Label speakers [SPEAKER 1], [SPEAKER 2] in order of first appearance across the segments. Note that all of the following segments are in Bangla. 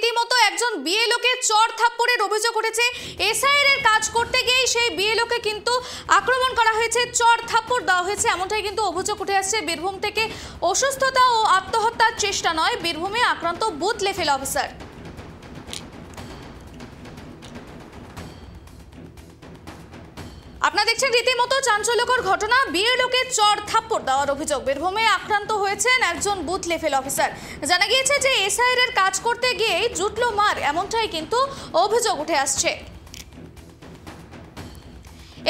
[SPEAKER 1] রীতিমতো একজন বিএলওকে চড় থাপ্পড়ের অভিযোগ উঠেছে। এসআইআর এর কাজ করতে গিয়ে সেই বিএলওকে কিন্তু আক্রমণ করা হয়েছে, চড় থাপ্পড় দেওয়া হয়েছে, এমনটাই কিন্তু অভিযোগ উঠে আসছে বীরভূম থেকে। অসুস্থতা ও আত্মহত্যার চেষ্টা নয়, বীরভূমে আক্রান্ত বুথ লেভেল অফিসার। আপনারা দেখছেন রীতিমতো চাঞ্চল্যকর ঘটনা, বিএলওকে চড় থাপ্পড় দেওয়ার অভিযোগ। বীরভূমে আক্রান্ত হয়েছেন একজন বুথ লেভেল অফিসার। জানা গিয়েছে যে এসআইআর এর কাজ করতে গিয়ে জুটলো মার, এমনটাই কিন্তু অভিযোগ উঠে আসছে।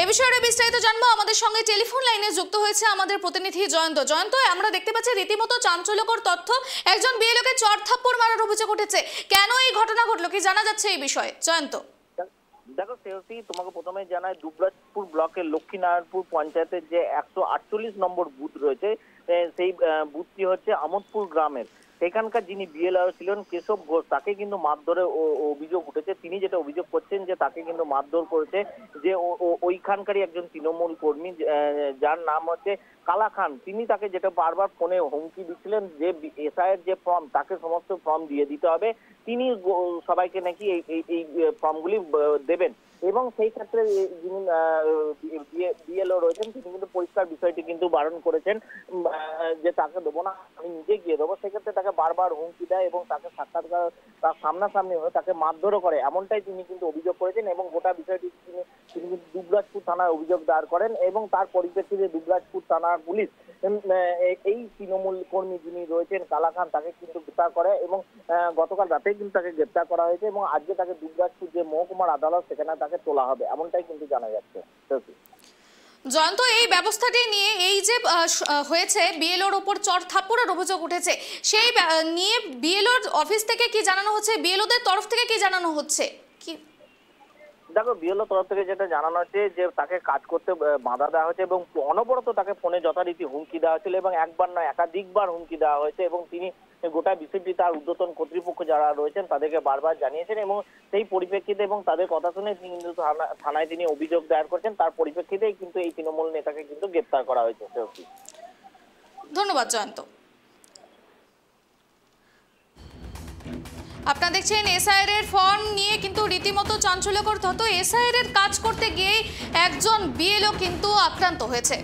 [SPEAKER 1] এ বিষয়ে বিস্তারিত জানবো, আমাদের সঙ্গে টেলিফোন লাইনে যুক্ত হয়েছে আমাদের প্রতিনিধি জয়ন্ত। জয়ন্ত, আমরা দেখতে পাচ্ছি রীতিমতো চাঞ্চল্যকর তথ্য, একজন বিএলওকে চড় থাপ্পড় মারার অভিযোগ উঠেছে। কেন এই ঘটনা ঘটলো, কি জানা যাচ্ছে এই বিষয়ে? জয়ন্ত,
[SPEAKER 2] দেখো শ্রেয়সী, তোমাকে প্রথমে জানাই, দুবরাজপুর ব্লকের লক্ষ্মীনারায়ণপুর পঞ্চায়েতের যে 148 নম্বর বুথ রয়েছে, সেই বুথটি হচ্ছে আমোদপুর গ্রামের। সেখানকার যিনি বিএলআর ছিলেন কেশব ঘোষ, তাকে কিন্তু মারধরের অভিযোগ উঠেছে। তিনি যেটা অভিযোগ করছেন যে তাকে কিন্তু মারধর করেছে যে ওইখানকারই একজন তৃণমূল কর্মী, যার নাম হচ্ছে কালা খান। তিনি তাকে যেটা বারবার ফোনে হুমকি দিচ্ছিলেন যে এসআইয়ের যে ফর্ম, তাকে সমস্ত ফর্ম দিয়ে দিতে হবে, তিনি সবাইকে নাকি এই ফর্মগুলি দেবেন। এবং সেই ক্ষেত্রে যিনি বিএলও রয়েছেন তিনি কিন্তু পরিষ্কার বিষয়টি কিন্তু বারণ করেছেন যে তাকে দেবো না, আমি নিজে গিয়ে দেবো। সেক্ষেত্রে তাকে বারবার হুমকি দেয় এবং তাকে সাক্ষাৎকার তার সামনাসামনি হয়ে তাকে মারধরও করে, এমনটাই তিনি কিন্তু অভিযোগ করেছেন। এবং গোটা বিষয়টি তিনি কিন্তু দুবরাজপুর থানায় অভিযোগ দায়ের করেন এবং তার পরিপ্রেক্ষিতে দুবরাজপুর থানার পুলিশ এই তৃণমূল কর্মী যিনি রয়েছেন কালা খান, তাকে কিন্তু গ্রেপ্তার করে এবং গতকাল রাতেই কিন্তু তাকে গ্রেপ্তার করা হয়েছে এবং আজকে তাকে দুবরাজপুর যে মহকুমার আদালত, সেখানে তাকে তোলা হবে, এমনটাই কিন্তু জানা যাচ্ছে।
[SPEAKER 1] জয়ন্ত, এই ব্যবস্থাটি নিয়ে, এই যে হয়েছে বিএলওর উপর চড় থাপ্পড়ের অভিযোগ উঠেছে, সেই নিয়ে বিএলওর অফিস থেকে কি জানানো হচ্ছে, বিএলওদের তরফ থেকে কি জানানো হচ্ছে? কি
[SPEAKER 2] দেখো, বিএলও তরফ থেকে যেটা জানানো হচ্ছে যে তাকে কাজ করতে বাধা দেওয়া হয়েছে এবং অনবরত তাকে ফোনে যথারীতি হুমকি দেওয়া হয়েছিল এবং একবার নয় একাধিকবার হুমকি দেওয়া হয়েছে এবং তিনি গোটা বিষয়টি তার ঊর্ধ্বতন কর্তৃপক্ষ যারা রয়েছেন তাদেরকে বারবার জানিয়েছেন এবং সেই পরিপ্রেক্ষিতে এবং তাদের কথা শুনে তিনি কিন্তু থানায় তিনি অভিযোগ দায়ের করছেন। তার পরিপ্রেক্ষিতেই কিন্তু এই তৃণমূল নেতাকে কিন্তু গ্রেপ্তার করা হয়েছে।
[SPEAKER 1] ধন্যবাদ জয়ন্ত। আপনারা দেখছেন এসআইআর এর ফর্ম নিয়ে কিন্তু রীতিমতো চাঞ্চল্যকর তথ্য। এসআইআর এর কাজ করতে গিয়ে একজন বিএলও কিন্তু আক্রান্ত হয়েছে।